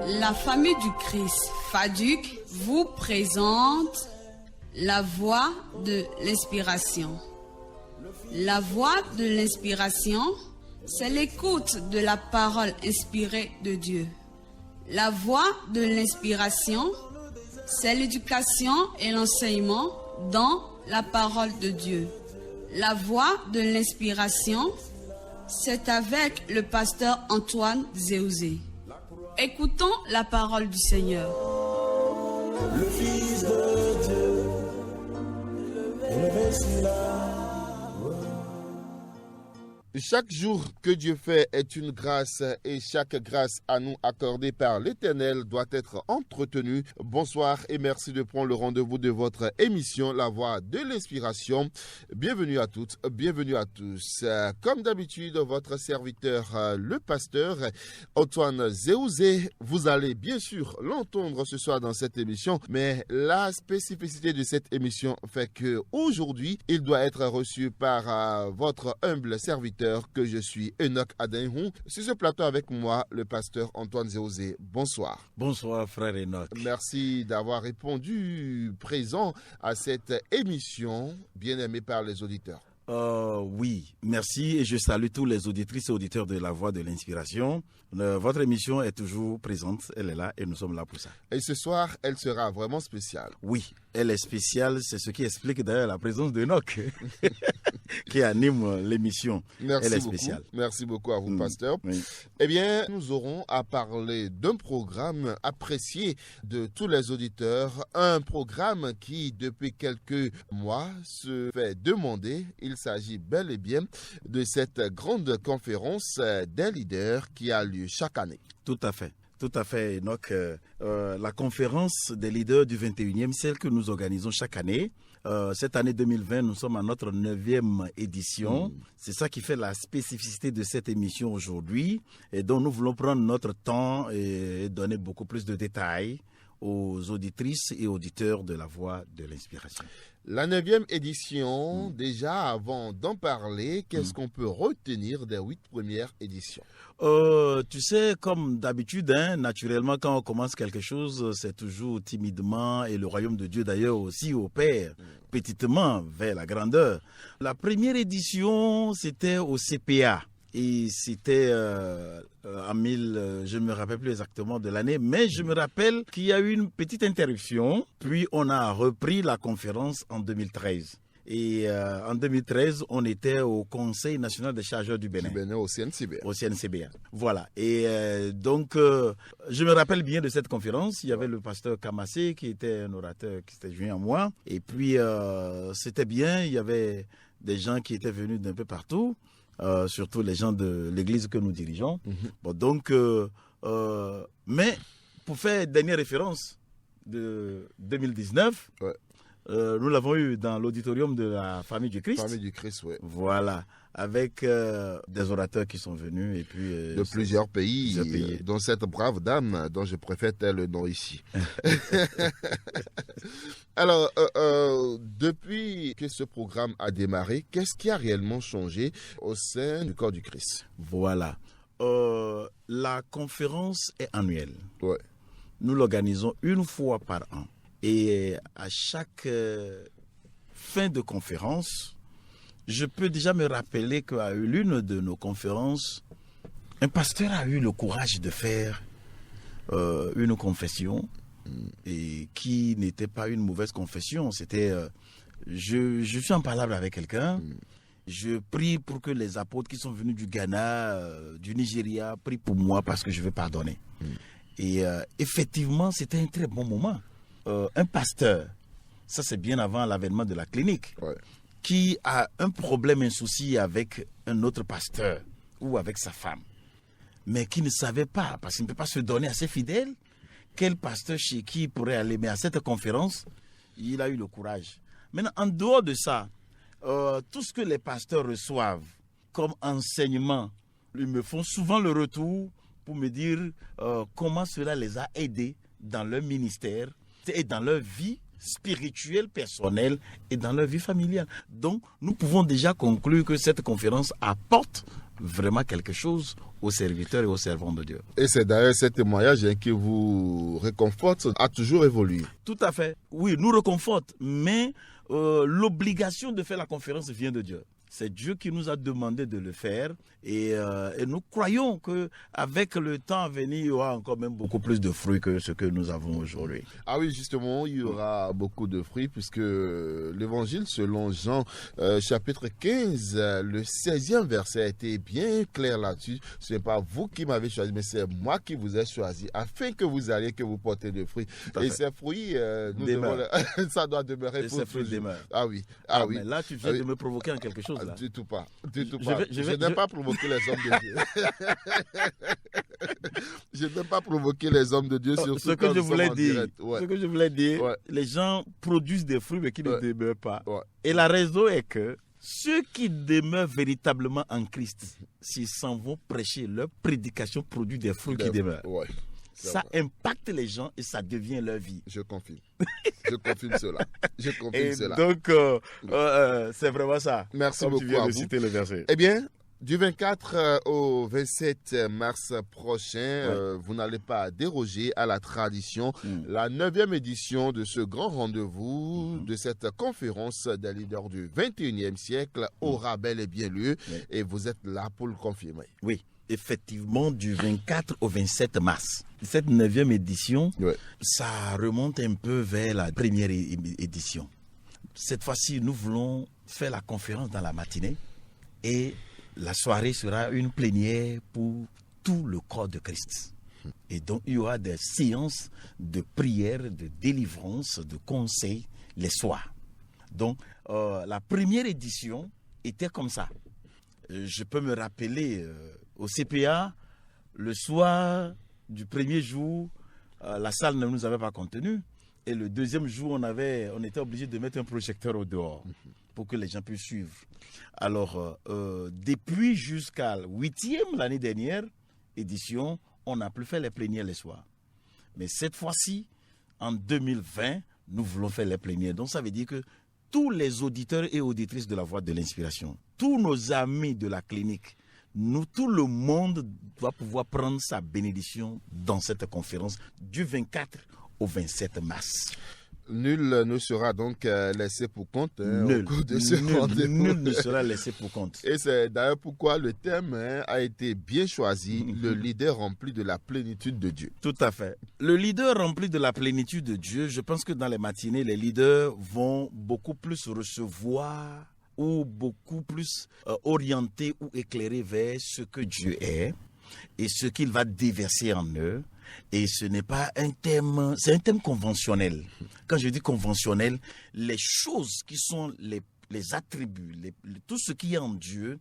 La famille du Christ, FADUC, vous présente la voix de l'inspiration. La voix de l'inspiration, c'est l'écoute de la parole inspirée de Dieu. La voix de l'inspiration, c'est l'éducation et l'enseignement dans la parole de Dieu. La voix de l'inspiration, c'est avec le pasteur Antoine Zéouzé. Écoutons la parole du Seigneur. Le Fils de Dieu, élevé sur la... Chaque jour que Dieu fait est une grâce et chaque grâce à nous accordée par l'Éternel doit être entretenue. Bonsoir et merci de prendre le rendez-vous de votre émission La Voix de l'Inspiration. Bienvenue à toutes, bienvenue à tous. Comme d'habitude, votre serviteur, le pasteur Antoine Zéouzé, vous allez bien sûr l'entendre ce soir dans cette émission, mais la spécificité de cette émission fait que aujourd'hui, il doit être reçu par votre humble serviteur que je suis, Enoch Adinhou. Sur ce plateau avec moi, le pasteur Antoine Zéouzé. Bonsoir. Bonsoir frère Enoch. Merci d'avoir répondu présent à cette émission bien aimée par les auditeurs. Oui, merci et je salue tous les auditrices et auditeurs de La Voix de l'Inspiration. Votre émission est toujours présente, elle est là et nous sommes là pour ça. Et ce soir, elle sera vraiment spéciale. Oui, elle est spéciale, c'est ce qui explique d'ailleurs la présence d'Enoch qui anime l'émission. Merci elle est beaucoup. Spéciale. Merci beaucoup à vous, pasteur. Oui. Eh bien, nous aurons à parler d'un programme apprécié de tous les auditeurs, un programme qui, depuis quelques mois, se fait demander. Il s'agit bel et bien de cette grande conférence des leaders qui a lieu chaque année. Tout à fait, Enoch. La conférence des leaders du 21e, celle que nous organisons chaque année. Cette année 2020, nous sommes à notre 9e édition. C'est ça qui fait la spécificité de cette émission aujourd'hui. Et donc, nous voulons prendre notre temps et donner beaucoup plus de détails aux auditrices et auditeurs de La Voix de l'Inspiration. La 9e édition, déjà avant d'en parler, qu'est-ce qu'on peut retenir des 8 premières éditions? Tu sais, comme d'habitude, naturellement, quand on commence quelque chose, c'est toujours timidement, et le royaume de Dieu d'ailleurs aussi opère petitement vers la grandeur. La première édition, c'était au CPA. Et c'était je ne me rappelle plus exactement de l'année, mais je me rappelle qu'il y a eu une petite interruption, puis on a repris la conférence en 2013. Et en 2013, on était au Conseil national des chargeurs du Bénin. Du Bénin au CNCBA. Au CNCBA. Voilà. Et donc, je me rappelle bien de cette conférence. Il y avait le pasteur Kamassé qui était un orateur qui s'était joint à moi. Et puis, c'était bien. Il y avait des gens qui étaient venus d'un peu partout. Surtout les gens de l'église que nous dirigeons. Bon, donc, mais pour faire dernière référence de 2019, nous l'avons eu dans l'auditorium de la famille du Christ. Famille du Christ, oui. Voilà, avec des orateurs qui sont venus et puis de plusieurs pays, dont cette brave dame dont je préfère taire le nom ici. Alors, depuis que ce programme a démarré, qu'est-ce qui a réellement changé au sein du corps du Christ? Voilà. La conférence est annuelle. Ouais. Nous l'organisons une fois par an. Et à chaque fin de conférence, je peux déjà me rappeler qu'à l'une de nos conférences, un pasteur a eu le courage de faire une confession et qui n'était pas une mauvaise confession. C'était, je suis en parole avec quelqu'un, je prie pour que les apôtres qui sont venus du Ghana, du Nigeria, prient pour moi parce que je veux pardonner. Et effectivement, c'était un très bon moment. Un pasteur, ça c'est bien avant l'avènement de la clinique, qui a un problème, un souci avec un autre pasteur ou avec sa femme, mais qui ne savait pas, parce qu'il ne peut pas se donner à ses fidèles, quel pasteur chez qui il pourrait aller. Mais à cette conférence, il a eu le courage. Maintenant, en dehors de ça, tout ce que les pasteurs reçoivent comme enseignement, ils me font souvent le retour pour me dire comment cela les a aidés dans leur ministère et dans leur vie spirituelle, personnelle et dans leur vie familiale. Donc, nous pouvons déjà conclure que cette conférence apporte vraiment quelque chose aux serviteurs et aux servants de Dieu. Et c'est d'ailleurs ce témoignage qui vous réconforte, a toujours évolué. Tout à fait. Oui, nous réconforte, mais l'obligation de faire la conférence vient de Dieu. C'est Dieu qui nous a demandé de le faire et nous croyons qu'avec le temps à venir, il y aura encore même beaucoup plus de fruits que ce que nous avons aujourd'hui. Ah oui, justement, il y aura beaucoup de fruits puisque l'évangile selon Jean chapitre 15, le 16e verset a été bien clair là-dessus. Ce n'est pas vous qui m'avez choisi, mais c'est moi qui vous ai choisi afin que vous alliez, que vous portez des fruits. Et ces fruits, ça doit demeurer et pour ces fruits toujours. demeurent. Ah oui, oui. Mais là, tu viens de me provoquer en quelque chose. Là. Du tout pas. Je n'aime pas provoquer les hommes de Dieu. Je n'aime pas provoquer les hommes de Dieu sur ce que je voulais dire. Ce que je voulais dire, les gens produisent des fruits mais qui ne demeurent pas. Ouais. Et la raison est que ceux qui demeurent véritablement en Christ, s'ils s'en vont prêcher, leur prédication produit des fruits qui demeurent. Ouais. Ça impacte les gens et ça devient leur vie. Je confirme. Je confirme cela. Je confirme cela. Donc, c'est vraiment ça. Merci comme beaucoup. Tu viens de citer le verset. Eh bien, du 24 au 27 mars prochain, vous n'allez pas déroger à la tradition. La 9e édition de ce grand rendez-vous, de cette conférence des leaders du 21e siècle aura bel et bien lieu. Et vous êtes là pour le confirmer. Oui. Effectivement, du 24 au 27 mars. Cette 9e édition, ça remonte un peu vers la première édition. Cette fois-ci, nous voulons faire la conférence dans la matinée et la soirée sera une plénière pour tout le corps de Christ. Et donc, il y aura des séances de prière, de délivrance, de conseils les soirs. Donc, la première édition était comme ça. Je peux me rappeler... Au CPA, le soir du premier jour, la salle ne nous avait pas contenu. Et le deuxième jour, on était obligé de mettre un projecteur au dehors pour que les gens puissent suivre. Alors, depuis jusqu'à la 8e, l'année dernière, édition, on n'a plus fait les plénières les soirs. Mais cette fois-ci, en 2020, nous voulons faire les plénières. Donc, ça veut dire que tous les auditeurs et auditrices de la Voix de l'Inspiration, tous nos amis de la clinique, tout le monde doit pouvoir prendre sa bénédiction dans cette conférence du 24 au 27 mars. Nul ne sera donc laissé pour compte au cours de ce rendez-vous. Nul ne sera laissé pour compte. Et c'est d'ailleurs pourquoi le thème a été bien choisi, le leader rempli de la plénitude de Dieu. Tout à fait. Le leader rempli de la plénitude de Dieu, je pense que dans les matinées, les leaders vont beaucoup plus recevoir ou beaucoup plus orientés ou éclairés vers ce que Dieu est et ce qu'il va déverser en eux. Et ce n'est pas un thème, c'est un thème conventionnel. Quand je dis conventionnel, les choses qui sont les attributs, tout ce qui est en Dieu,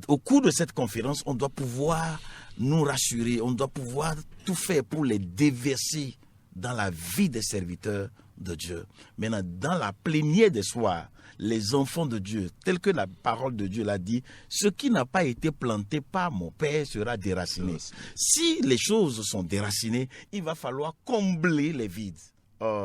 au cours de cette conférence, on doit pouvoir nous rassurer, on doit pouvoir tout faire pour les déverser dans la vie des serviteurs de Dieu. Maintenant, dans la plénière des soirs, les enfants de Dieu, tel que la parole de Dieu l'a dit, ce qui n'a pas été planté par mon Père sera déraciné. Si les choses sont déracinées, il va falloir combler les vides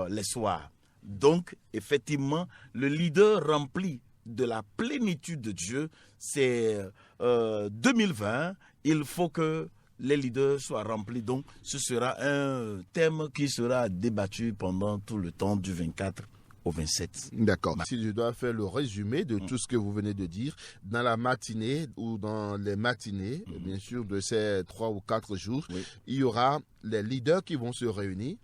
les soirs. Donc, effectivement, le leader rempli de la plénitude de Dieu, c'est 2020. Il faut que les leaders soient remplis. Donc, ce sera un thème qui sera débattu pendant tout le temps du 24 au 27. D'accord. Si je dois faire le résumé de tout ce que vous venez de dire, dans la matinée ou dans les matinées, bien sûr, de ces 3 ou 4 jours, il y aura les leaders qui vont se réunir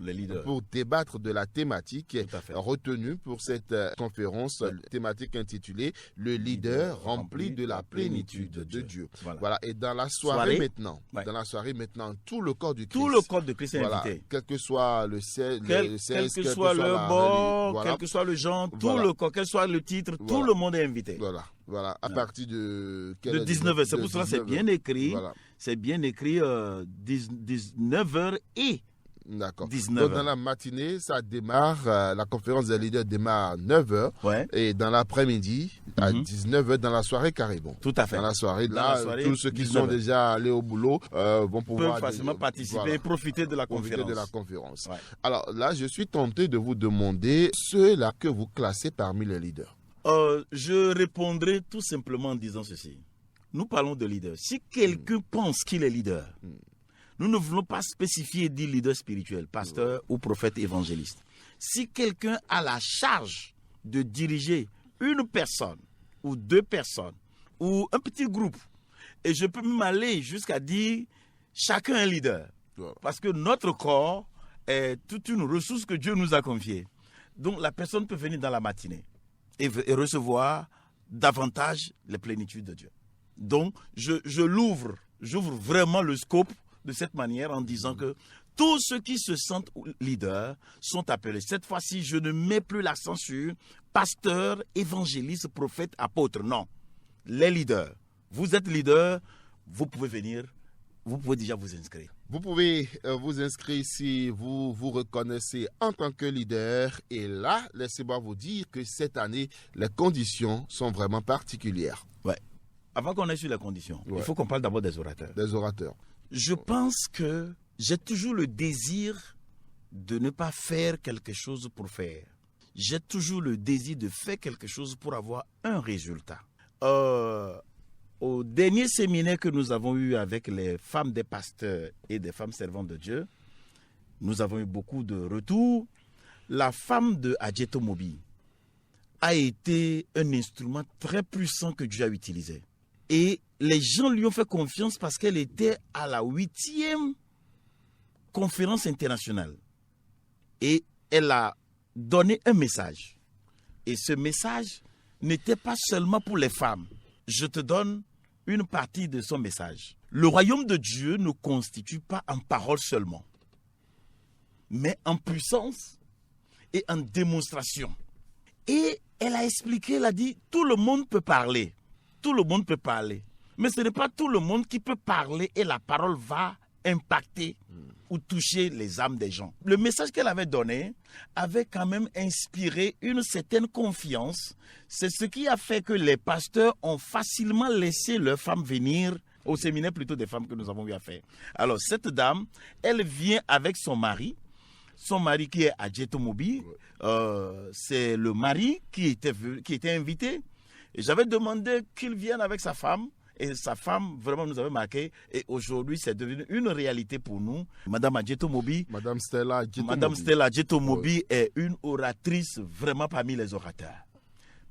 pour débattre de la thématique retenue pour cette conférence thématique intitulée « Le leader rempli de la plénitude de Dieu ». Voilà. Et dans la soirée maintenant, tout le corps du Christ. Tout le corps de Christ est invité. Quel que soit le sexe, quel que soit le bord, quel que soit le genre, tout le corps, quel soit le titre, tout le monde est invité. Voilà, à partir de 19h. C'est pour cela que c'est bien écrit. C'est bien écrit 19h et D'accord. 19h. Donc dans la matinée, ça démarre, la conférence des leaders démarre à 9h. Et dans l'après-midi, à 19h, dans la soirée carrément. Tout à fait. Dans la soirée, tous ceux qui sont déjà allés au boulot vont pouvoir facilement participer et profiter de la conférence. Alors là, je suis tenté de vous demander ceux-là que vous classez parmi les leaders. Je répondrai tout simplement en disant ceci. nous parlons de leader. Si quelqu'un pense qu'il est leader, nous ne voulons pas spécifier et dire leader spirituel, pasteur ou prophète évangéliste. Si quelqu'un a la charge de diriger une personne ou deux personnes ou un petit groupe, et je peux même aller jusqu'à dire chacun est leader, parce que notre corps est toute une ressource que Dieu nous a confiée. Donc la personne peut venir dans la matinée et recevoir davantage les plénitudes de Dieu. Donc j'ouvre vraiment le scope de cette manière en disant que tous ceux qui se sentent leaders sont appelés. Cette fois-ci, je ne mets plus l'accent sur pasteur, évangéliste, prophète, apôtre. Non, les leaders. Vous êtes leader, vous pouvez venir, vous pouvez déjà vous inscrire. Vous pouvez vous inscrire si vous vous reconnaissez en tant que leader. Et là, laissez-moi vous dire que cette année, les conditions sont vraiment particulières. Ouais. Avant qu'on aille sur les conditions, il faut qu'on parle d'abord des orateurs. Des orateurs. Je pense que j'ai toujours le désir de ne pas faire quelque chose pour faire. J'ai toujours le désir de faire quelque chose pour avoir un résultat. Au dernier séminaire que nous avons eu avec les femmes des pasteurs et des femmes servantes de Dieu, nous avons eu beaucoup de retours. La femme de Adjeto Mobi a été un instrument très puissant que Dieu a utilisé. Et les gens lui ont fait confiance parce qu'elle était à la 8e conférence internationale. Et elle a donné un message. Et ce message n'était pas seulement pour les femmes. Je te donne une partie de son message. Le royaume de Dieu ne constitue pas en parole seulement, mais en puissance et en démonstration. Et elle a expliqué, elle a dit, tout le monde peut parler. Tout le monde peut parler. Mais ce n'est pas tout le monde qui peut parler et la parole va impacter ou toucher les âmes des gens. Le message qu'elle avait donné avait quand même inspiré une certaine confiance. C'est ce qui a fait que les pasteurs ont facilement laissé leurs femmes venir au séminaire, plutôt des femmes que nous avons eu à faire. Alors cette dame, elle vient avec son mari qui est Adjeto Mobi. C'est le mari qui était invité. Et j'avais demandé qu'il vienne avec sa femme. Et sa femme, vraiment, nous avait marqué. Et aujourd'hui, c'est devenu une réalité pour nous. Madame Adjeto Mobi. Madame Stella Adjeto Mobi est une oratrice vraiment parmi les orateurs.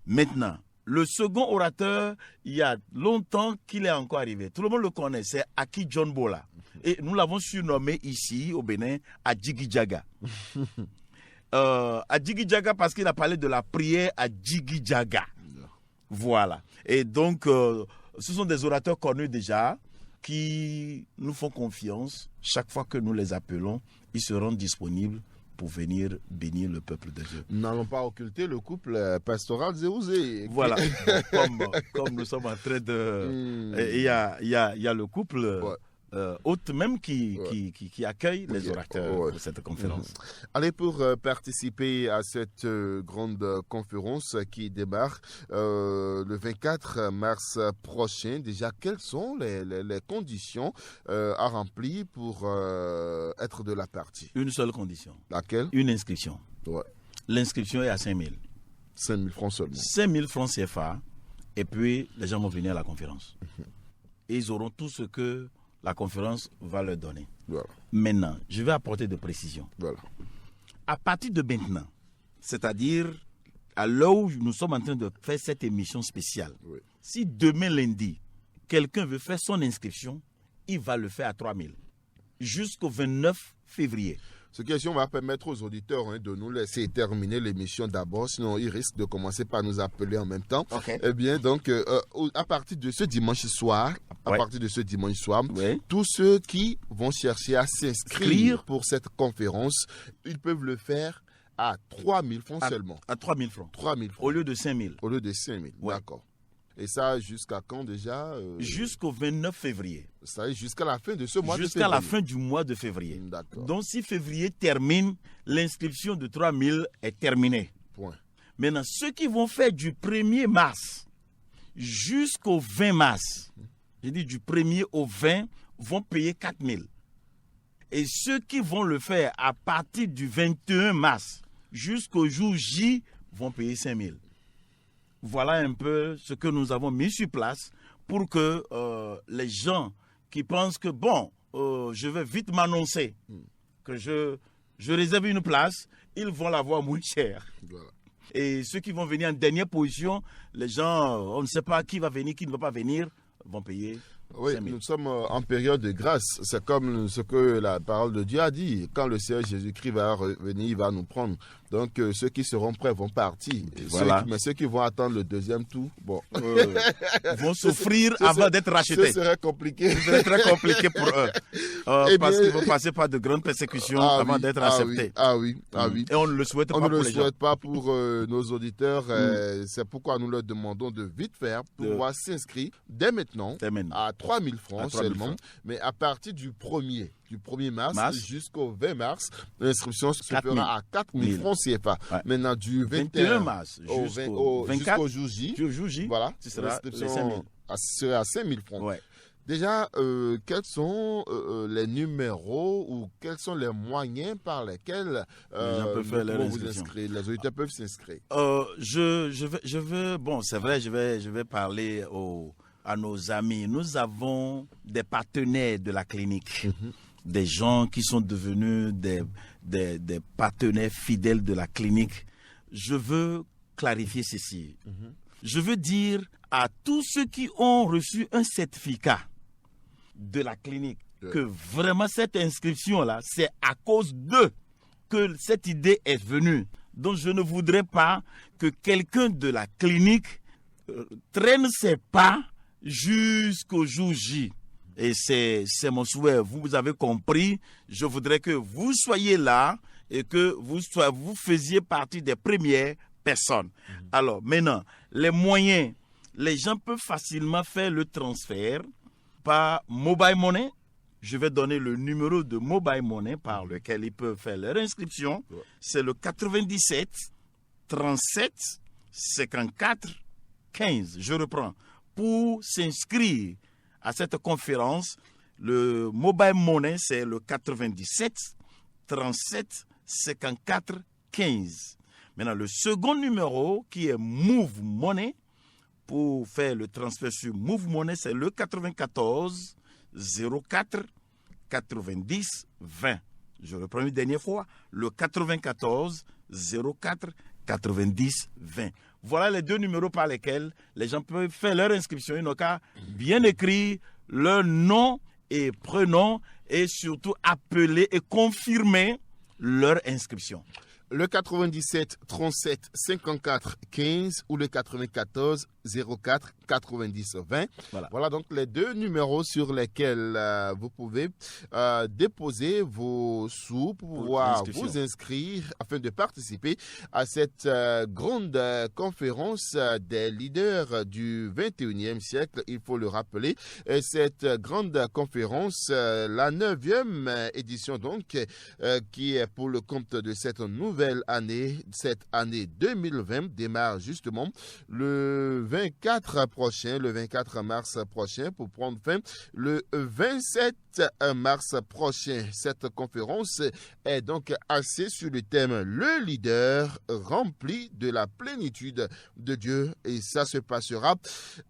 Maintenant, le second orateur, il y a longtemps qu'il est encore arrivé. Tout le monde le connaît, c'est Aki John Bola. Et nous l'avons surnommé ici, au Bénin, Adjigi Djaga. Adjigi Djaga parce qu'il a parlé de la prière Adjigi Djaga. Voilà. Et donc, ce sont des orateurs connus déjà qui nous font confiance. Chaque fois que nous les appelons, ils seront disponibles pour venir bénir le peuple de Dieu. Nous n'allons pas occulter le couple pastoral Zéouzé. Voilà. Comme nous sommes en train de... Il y a le couple... hôte même qui accueille les orateurs de cette conférence. Allez, pour participer à cette grande conférence qui démarre le 24 mars prochain, déjà, quelles sont les conditions à remplir pour être de la partie? Une seule condition. Laquelle? Une inscription. L'inscription est à 5 000. 5 000 francs seulement. 5 000 francs CFA. Et puis, les gens vont venir à la conférence. Et ils auront tout ce que la conférence va leur donner. Maintenant, je vais apporter des précisions. À partir de maintenant, c'est-à-dire à l'heure où nous sommes en train de faire cette émission spéciale, si demain lundi, quelqu'un veut faire son inscription, il va le faire à 3 000 jusqu'au 29 février. Cette question va permettre aux auditeurs de nous laisser terminer l'émission d'abord, sinon ils risquent de commencer par nous appeler en même temps. Eh bien, donc, à partir de ce dimanche soir, tous ceux qui vont chercher à s'inscrire pour cette conférence, ils peuvent le faire à 3 000 francs seulement. À 3 000 francs. 3 000 francs. Au lieu de 5 000. Au lieu de 5 000, d'accord. Et ça, jusqu'à quand déjà Jusqu'au 29 février. Ça est jusqu'à la fin de ce mois de février. Jusqu'à la fin du mois de février. D'accord. Donc, si février termine, l'inscription de 3 000 est terminée. Point. Maintenant, ceux qui vont faire du 1er mars jusqu'au 20 mars, je dis du 1er au 20, vont payer 4 000. Et ceux qui vont le faire à partir du 21 mars jusqu'au jour J vont payer 5 000. Voilà un peu ce que nous avons mis sur place pour que les gens qui pensent que, je vais vite m'annoncer, que je réserve une place, ils vont l'avoir moins cher. Voilà. Et ceux qui vont venir en dernière position, les gens, on ne sait pas qui va venir, qui ne va pas venir, vont payer. Oui, nous sommes en période de grâce. C'est comme ce que la parole de Dieu a dit. Quand le Seigneur Jésus-Christ va revenir, il va nous prendre. Donc, ceux qui seront prêts vont partir. Voilà. Mais ceux qui vont attendre le deuxième tour, vont souffrir avant d'être rachetés. Ce serait compliqué. Ce serait très compliqué pour eux. Parce qu'ils vont passer par de grandes persécutions avant d'être acceptés. Oui. Et on ne le souhaite pas pour les gens. On ne le souhaite pas pour nos auditeurs. C'est pourquoi nous leur demandons de vite faire pour pouvoir s'inscrire dès maintenant. À 3 000 francs seulement. Mais à partir du 1er mars jusqu'au 20 mars, l'inscription se fera à 4 000 francs CFA. Ouais. Maintenant, du 21 mars jusqu'au jour J, voilà, l'inscription sera à 5 000 francs. Ouais. Déjà, quels sont les numéros ou quels sont les moyens par lesquels les gens peuvent faire leur inscription. Les auditeurs peuvent s'inscrire? Je veux, c'est vrai, je vais parler à nos amis. Nous avons des partenaires de la clinique, des gens qui sont devenus des partenaires fidèles de la clinique. Je veux clarifier ceci. Je veux dire à tous ceux qui ont reçu un certificat de la clinique que vraiment cette inscription-là, c'est à cause d'eux que cette idée est venue. Donc je ne voudrais pas que quelqu'un de la clinique traîne ses pas jusqu'au jour J. Et c'est mon souhait. Vous avez compris. Je voudrais que vous soyez là et que vous faisiez partie des premières personnes. Alors, maintenant, les moyens. Les gens peuvent facilement faire le transfert par mobile money. Je vais donner le numéro de mobile money par lequel ils peuvent faire leur inscription. C'est le 97 37 54 15. Je reprends. Pour s'inscrire à cette conférence, le mobile money, c'est le 97 37 54 15. Maintenant, le second numéro, qui est Move Money, pour faire le transfert sur Move Money, c'est le 94 04 90 20. Je reprends une dernière fois, le 94 04 90 20. Voilà les deux numéros par lesquels les gens peuvent faire leur inscription. Ils n'ont qu'à bien écrire leur nom et prénom et surtout appeler et confirmer leur inscription. Le 97 37 54 15 ou le 94 04 90 20. Voilà donc les deux numéros sur lesquels vous pouvez déposer vos sous pour pouvoir vous inscrire afin de participer à cette grande conférence des leaders du 21e siècle. Il faut le rappeler. Et cette grande conférence, la 9e édition donc, qui est pour le compte de cette nouvelle année, cette année 2020 démarre justement le 24 mars prochain pour prendre fin le 27 mars prochain. Cette conférence est donc axée sur le thème « Le leader rempli de la plénitude de Dieu » et ça se passera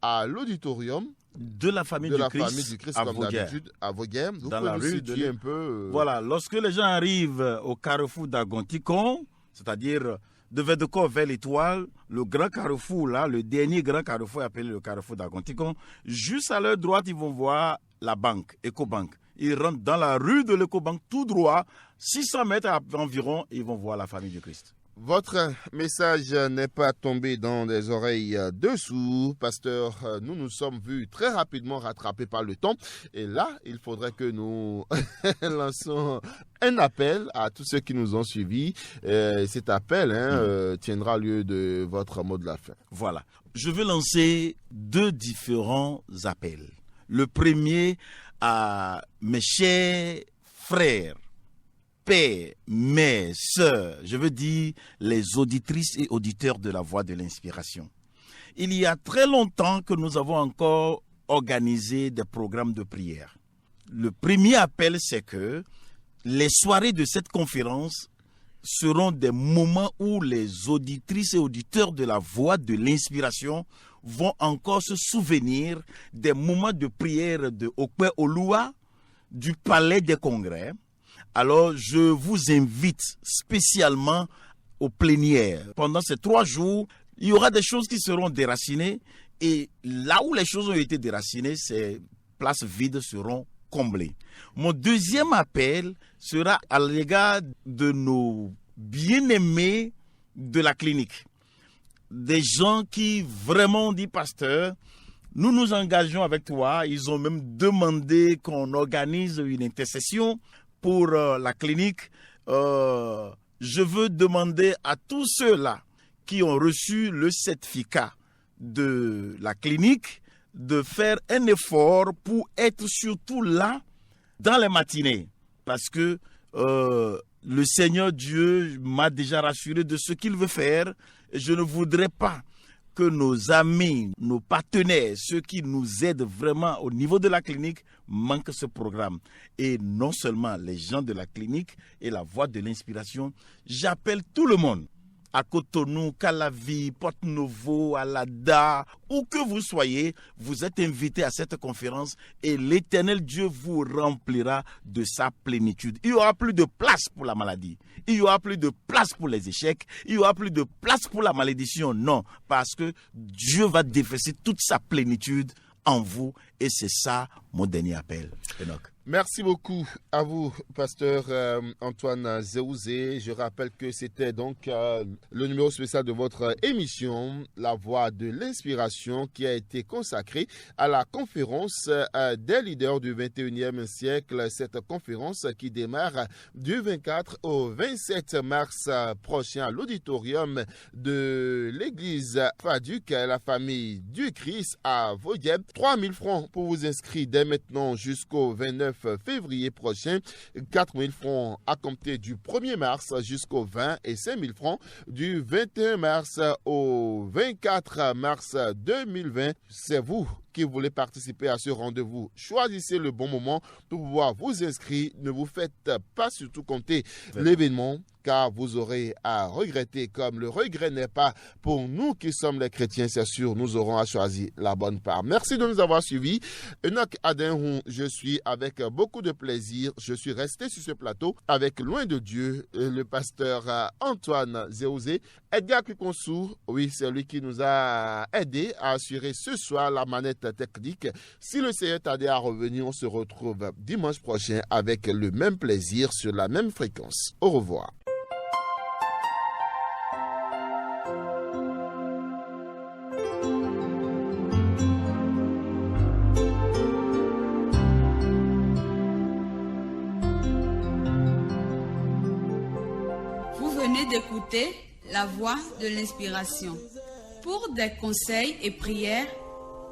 à l'auditorium de la famille du Christ comme d'habitude à Voguer. Dans la rue un peu. Voilà, lorsque les gens arrivent au carrefour d'Agonticon, c'est-à-dire de Védecor vers l'Étoile, le grand carrefour là, le dernier grand carrefour appelé le carrefour d'Agonticon, juste à leur droite, ils vont voir la banque, Ecobank. Ils rentrent dans la rue de l'Ecobank tout droit, 600 mètres environ, ils vont voir la famille du Christ. Votre message n'est pas tombé dans des oreilles dessous, pasteur. Nous nous sommes vus très rapidement rattrapés par le temps. Et là, il faudrait que nous lançons un appel à tous ceux qui nous ont suivis. Cet appel tiendra lieu de votre mot de la fin. Voilà. Je vais lancer deux différents appels. Le premier à mes chers frères, pères, mères, sœurs, je veux dire les auditrices et auditeurs de la Voix de l'Inspiration. Il y a très longtemps que nous avons encore organisé des programmes de prière. Le premier appel, c'est que les soirées de cette conférence seront des moments où les auditrices et auditeurs de la Voix de l'Inspiration vont encore se souvenir des moments de prière de Okpe Oluwa du Palais des Congrès. Alors, je vous invite spécialement aux plénières. Pendant ces 3 jours, il y aura des choses qui seront déracinées et là où les choses ont été déracinées, ces places vides seront comblées. Mon deuxième appel sera à l'égard de nos bien-aimés de la clinique. Des gens qui vraiment dit, pasteur, nous nous engageons avec toi. Ils ont même demandé qu'on organise une intercession pour la clinique. Je veux demander à tous ceux-là qui ont reçu le certificat de la clinique de faire un effort pour être surtout là dans les matinées. Parce que le Seigneur Dieu m'a déjà rassuré de ce qu'il veut faire. Et je ne voudrais pas que nos amis, nos partenaires, ceux qui nous aident vraiment au niveau de la clinique, manquent ce programme. Et non seulement les gens de la clinique et la voix de l'inspiration, j'appelle tout le monde, à Cotonou, Calavi, Porto-Novo, Alada, où que vous soyez, vous êtes invités à cette conférence et l'Éternel Dieu vous remplira de sa plénitude. Il n'y aura plus de place pour la maladie. Il n'y aura plus de place pour les échecs. Il n'y aura plus de place pour la malédiction. Non, parce que Dieu va déverser toute sa plénitude en vous et c'est ça mon dernier appel. Enoch. Merci beaucoup à vous, pasteur Antoine Zéouzé. Je rappelle que c'était donc le numéro spécial de votre émission, La Voix de l'Inspiration, qui a été consacrée à la conférence des leaders du 21e siècle. Cette conférence qui démarre du 24 au 27 mars prochain à l'auditorium de l'église Faduc, la famille du Christ à Voyeb. 3 000 francs pour vous inscrire dès maintenant jusqu'au 29 février prochain, 4 000 francs à compter du 1er mars jusqu'au 20 et 5 000 francs du 21 mars au 24 mars 2020. C'est vous qui voulez participer à ce rendez-vous. Choisissez le bon moment pour pouvoir vous inscrire. Ne vous faites pas surtout compter l'événement, car vous aurez à regretter, comme le regret n'est pas pour nous qui sommes les chrétiens, c'est sûr, nous aurons à choisir la bonne part. Merci de nous avoir suivis. Enoch Adenhou, je suis avec beaucoup de plaisir. Je suis resté sur ce plateau avec, loin de Dieu, le pasteur Antoine Zéouzé. Edgar Kikonsou, oui, c'est lui qui nous a aidé à assurer ce soir la manette technique. Si le Seigneur tardait à revenir, on se retrouve dimanche prochain avec le même plaisir sur la même fréquence. Au revoir. Vous venez d'écouter La Voix de l'Inspiration. Pour des conseils et prières,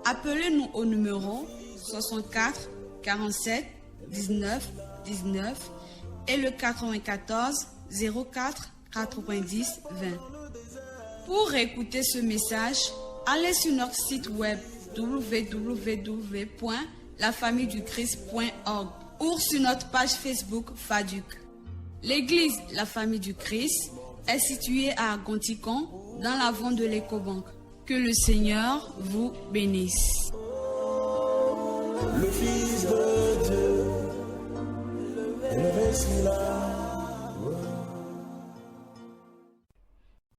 appelez-nous au numéro 64 47 19 19 et le 94 04 90 20. Pour écouter ce message, allez sur notre site web www.lafamilleduchrist.org ou sur notre page Facebook Faduc. L'église La Famille du Christ est située à Gonticon, dans l'avant de l'Ecobank. Que le Seigneur vous bénisse. Le Fils de Dieu, le Messie là.